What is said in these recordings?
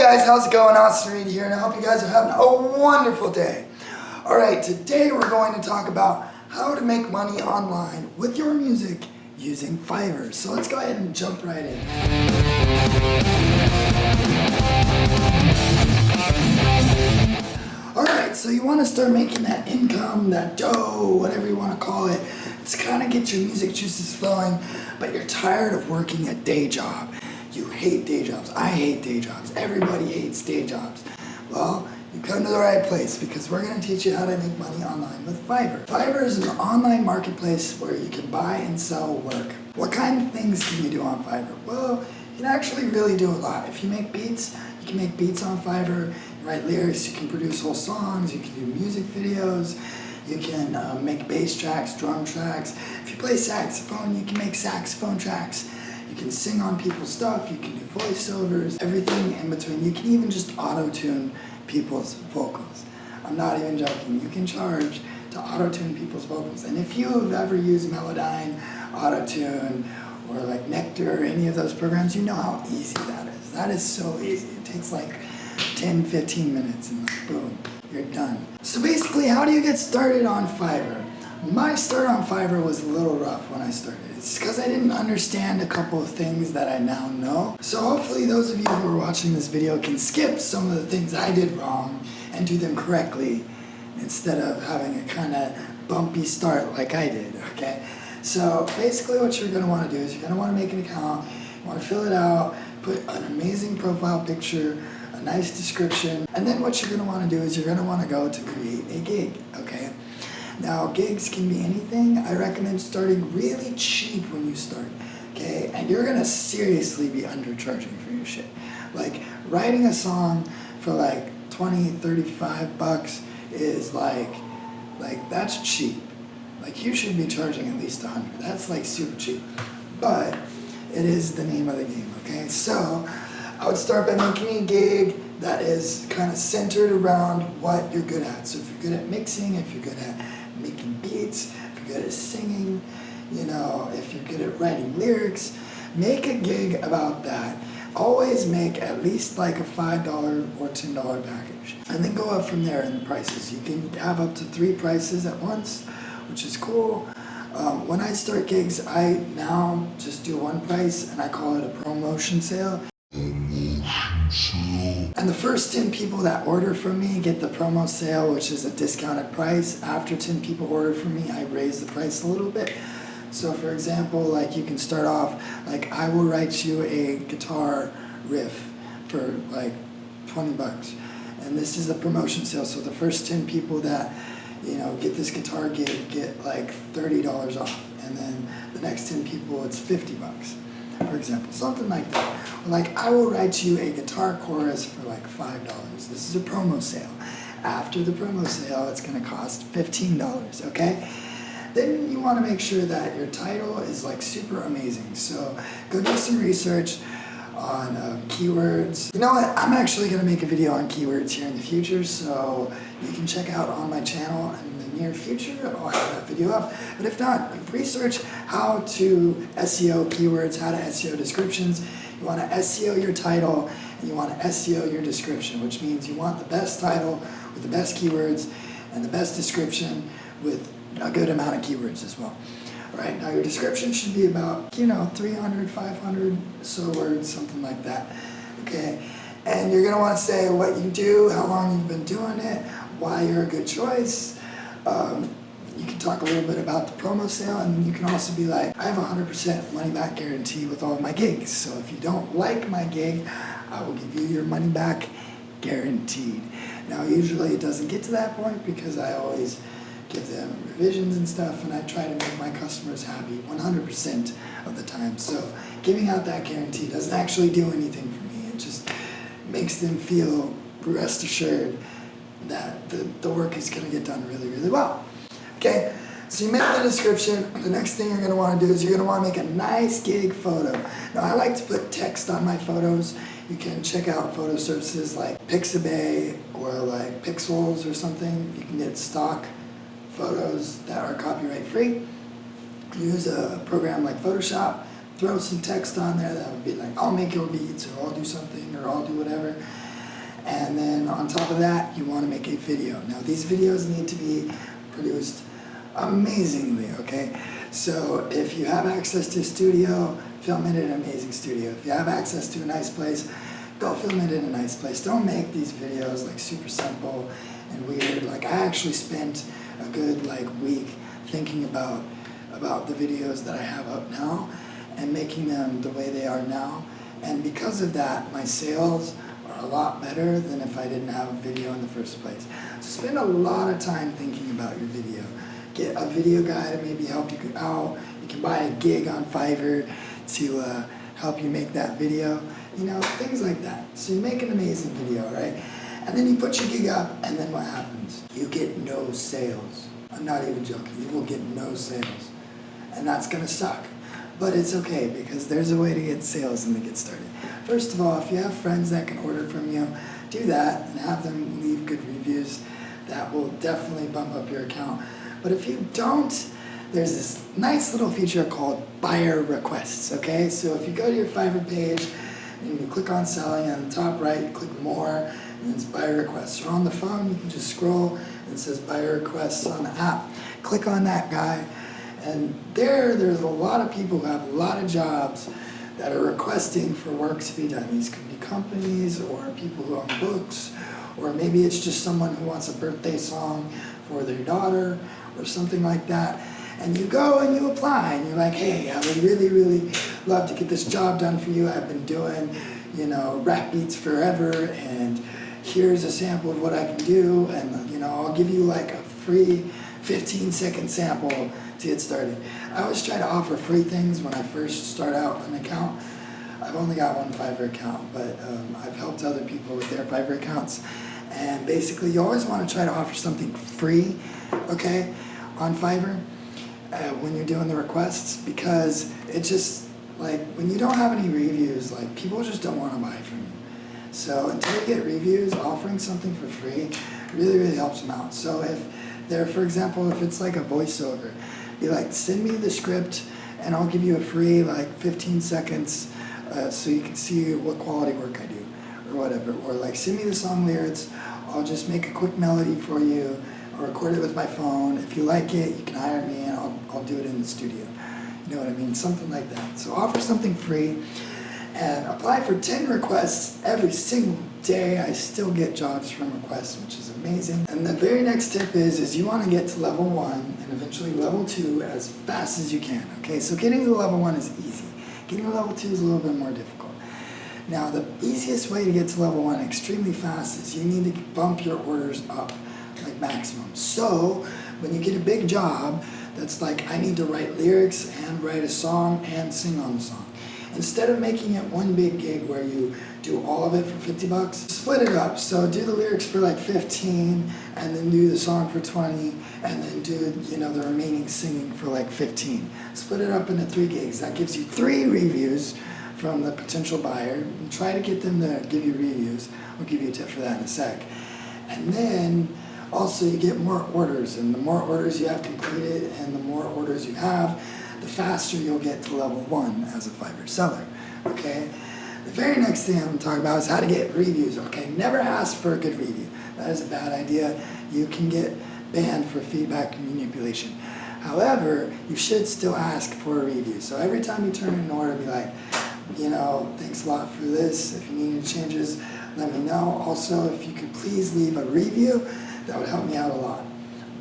guys, how's it going? Austin Reed here, and I hope you guys are having a wonderful day. Alright, today we're going to talk about how to make money online with your music using Fiverr. So let's go ahead and jump right in. Alright, so you want to start making that income, that dough, whatever you want to call it, to kind of get your music juices flowing, but you're tired of working a day job. You hate day jobs. I hate day jobs. Everybody hates day jobs. Well, you come to the right place because we're going to teach you how to make money online with Fiverr. Fiverr is an online marketplace where you can buy and sell work. What kind of things can you do on Fiverr? Well, you can actually really do a lot. If you make beats, you can make beats on Fiverr. You write lyrics, you can produce whole songs, you can do music videos, you can make bass tracks, drum tracks. If you play saxophone, you can make saxophone tracks. You can sing on people's stuff, you can do voiceovers, everything in between. You can even just auto-tune people's vocals. I'm not even joking. You can charge to auto-tune people's vocals. And if you have ever used Melodyne, Auto-Tune, or like Nectar, or any of those programs, you know how easy that is. That is so easy. It takes like 10, 15 minutes and like, boom, you're done. So basically, how do you get started on Fiverr? My start on Fiverr was a little rough when I started. It's because I didn't understand a couple of things that I now know. So hopefully those of you who are watching this video can skip some of the things I did wrong and do them correctly instead of having a kind of bumpy start like I did, okay? So basically what you're going to want to do is you're going to want to make an account, you want to fill it out, put an amazing profile picture, a nice description, and then what you're going to want to do is you're going to want to go to create a gig, okay? Now, gigs can be anything. I recommend starting really cheap when you start, okay? And you're gonna seriously be undercharging for your shit. Like, writing a song for like 20, 35 bucks is like that's cheap. Like, you should be charging at least 100. That's like super cheap. But it is the name of the game, okay? So, I would start by making a gig that is kind of centered around what you're good at. So if you're good at mixing, if you're good at making beats, if you're good at singing, you know, if you're good at writing lyrics, make a gig about that. Always make at least like a $5 or $10 package. And then go up from there in the prices. You can have up to 3 prices at once, which is cool. When I start gigs, I now just do one price and I call it a promotion sale. And the first 10 people that order from me get the promo sale, which is a discounted price. After 10 people order from me, I raise the price a little bit. So for example, like you can start off, like I will write you a guitar riff for like 20 bucks. And this is a promotion sale, so the first 10 people that, you know, get this guitar gig get like $30 off. And then the next 10 people, it's 50 bucks. For example, something like that. Like, I will write you a guitar chorus for like $5. This is a promo sale. After the promo sale, it's going to cost $15, okay? Then you want to make sure that your title is like super amazing. So go do some research on keywords. You know what? I'm actually going to make a video on keywords here in the future, so you can check out on my channel in the near future. I'll have that video up. But if not, research how to SEO keywords, how to SEO descriptions. You want to SEO your title and you want to SEO your description, which means you want the best title with the best keywords and the best description with a good amount of keywords as well. Right, now your description should be about, you know, 300, 500 so words, something like that, okay? And you're going to want to say what you do, how long you've been doing it, why you're a good choice. You can talk a little bit about the promo sale, and then you can also be like, I have a 100% money back guarantee with all of my gigs. So if you don't like my gig, I will give you your money back guaranteed. Now usually it doesn't get to that point because I always give them revisions and stuff, and I try to make my customers happy 100% of the time. So giving out that guarantee doesn't actually do anything for me. It just makes them feel rest assured that the work is going to get done really, really well. Okay, so you make the description. The next thing you're going to want to do is you're going to want to make a nice gig photo. Now I like to put text on my photos. You can check out photo services like Pixabay or like Pixels or something. You can get stock photos that are copyright free. Use a program like Photoshop, throw some text on there that would be like, I'll make your beats, or I'll do something, or I'll do whatever. then on top of that, you want to make a video. Now these videos need to be produced amazingly, okay? So if you have access to a studio, film it in an amazing studio. If you have access to a nice place, go film it in a nice place. Don't make these videos like super simple and weird. Like I actually spent a good like week thinking about the videos that I have up now and making them the way they are now. And because of that, my sales are a lot better than if I didn't have a video in the first place. So spend a lot of time thinking about your video. Get a video guy to maybe help you out. You can buy a gig on Fiverr to help you make that video. You know, things like that. So you make an amazing video, right? And then you put your gig up, and then what happens? You get no sales. I'm not even joking. You will get no sales. And that's gonna suck. But it's okay, because there's a way to get sales and to get started. First of all, if you have friends that can order from you, do that and have them leave good reviews. That will definitely bump up your account. But if you don't, there's this nice little feature called buyer requests, okay? So if you go to your Fiverr page and you click on selling, on the top right, you click more, and it's buyer requests. Or on the phone, you can just scroll and it says buyer requests on the app. Click on that guy, and there's a lot of people who have a lot of jobs that are requesting for work to be done. These could be companies or people who own books, or maybe it's just someone who wants a birthday song for their daughter or something like that. And you go and you apply and you're like, hey, I would really, really love to get this job done for you. I've been doing, you know, rap beats forever, and here's a sample of what I can do, and you know, I'll give you like a free 15-second sample to get started. I always try to offer free things when I first start out an account. I've only got one Fiverr account, but I've helped other people with their Fiverr accounts. And basically, you always want to try to offer something free, okay, on Fiverr when you're doing the requests, because it's just like when you don't have any reviews, like people just don't want to buy from you. So until you get reviews, offering something for free really, really helps them out. So if they're, for example, if it's like a voiceover, be like, send me the script and I'll give you a free like 15 seconds so you can see what quality work I do or whatever. Or like, send me the song lyrics, I'll just make a quick melody for you or record it with my phone. If you like it, you can hire me and I'll do it in the studio. You know what I mean? Something like that. So offer something free and apply for 10 requests every single day. I still get jobs from requests, which is amazing. And the very next tip is you want to get to level 1 and eventually level 2 as fast as you can. Okay, so getting to level 1 is easy. Getting to level 2 is a little bit more difficult. Now, the easiest way to get to level 1 extremely fast is you need to bump your orders up, like maximum. So when you get a big job that's like, I need to write lyrics and write a song and sing on the song, instead of making it one big gig where you do all of it for 50 bucks, split it up. So do the lyrics for like 15 and then do the song for 20 and then do, you know, the remaining singing for like 15. Split it up into 3 gigs. That gives you 3 reviews from the potential buyer. And try to get them to give you reviews. I'll give you a tip for that in a sec. And then also you get more orders, and the more orders you have completed and the more orders you have, the faster you'll get to level 1 as a Fiverr seller, okay? The very next thing I'm talking about is how to get reviews, okay? Never ask for a good review. That is a bad idea. You can get banned for feedback manipulation. However, you should still ask for a review. So every time you turn in an order, be like, you know, thanks a lot for this. If you need any changes, let me know. Also, if you could please leave a review, that would help me out a lot.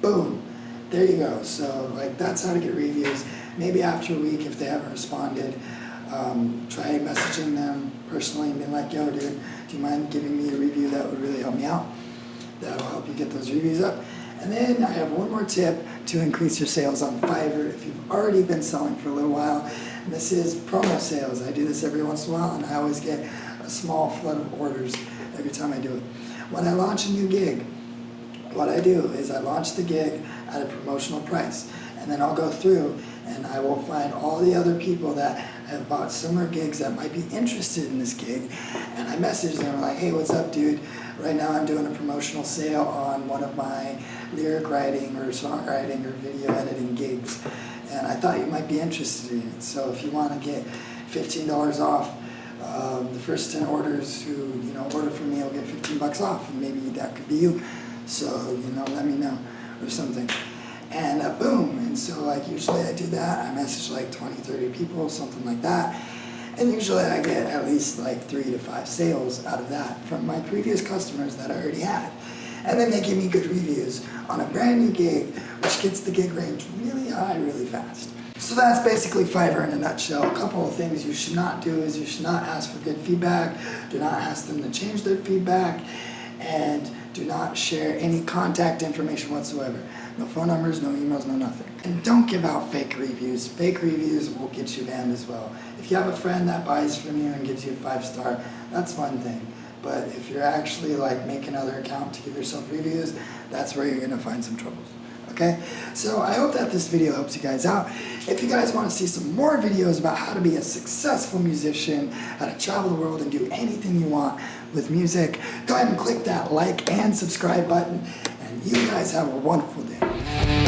Boom. There you go. So like, that's how to get reviews. Maybe after a week, if they haven't responded, try messaging them personally and being like, yo dude, do you mind giving me a review? That would really help me out. That'll help you get those reviews up. And then I have one more tip to increase your sales on Fiverr if you've already been selling for a little while. And this is promo sales. I do this every once in a while, and I always get a small flood of orders every time I do it. When I launch a new gig, what I do is I launch the gig at a promotional price, and then I'll go through and I will find all the other people that have bought similar gigs that might be interested in this gig, and I message them like, hey, what's up dude? Right now I'm doing a promotional sale on one of my lyric writing or songwriting or video editing gigs, and I thought you might be interested in it. So if you want to get $15 off The first 10 orders who, order from me will get 15 bucks off, and maybe that could be you. So, let me know or something. And boom, and so like usually I do that. I message like 20, 30 people, something like that. And usually I get at least like 3 to 5 sales out of that from my previous customers that I already had. And then they give me good reviews on a brand new gig, which gets the gig range really high, really fast. So that's basically Fiverr in a nutshell. A couple of things you should not do is you should not ask for good feedback. Do not ask them to change their feedback. And do not share any contact information whatsoever. No phone numbers, no emails, no nothing. And don't give out fake reviews. Fake reviews will get you banned as well. If you have a friend that buys from you and gives you a 5-star, that's one thing. But if you're actually like make another account to give yourself reviews, that's where you're gonna find some troubles. Okay? So I hope that this video helps you guys out. If you guys want to see some more videos about how to be a successful musician, how to travel the world and do anything you want with music, go ahead and click that like and subscribe button, and you guys have a wonderful day.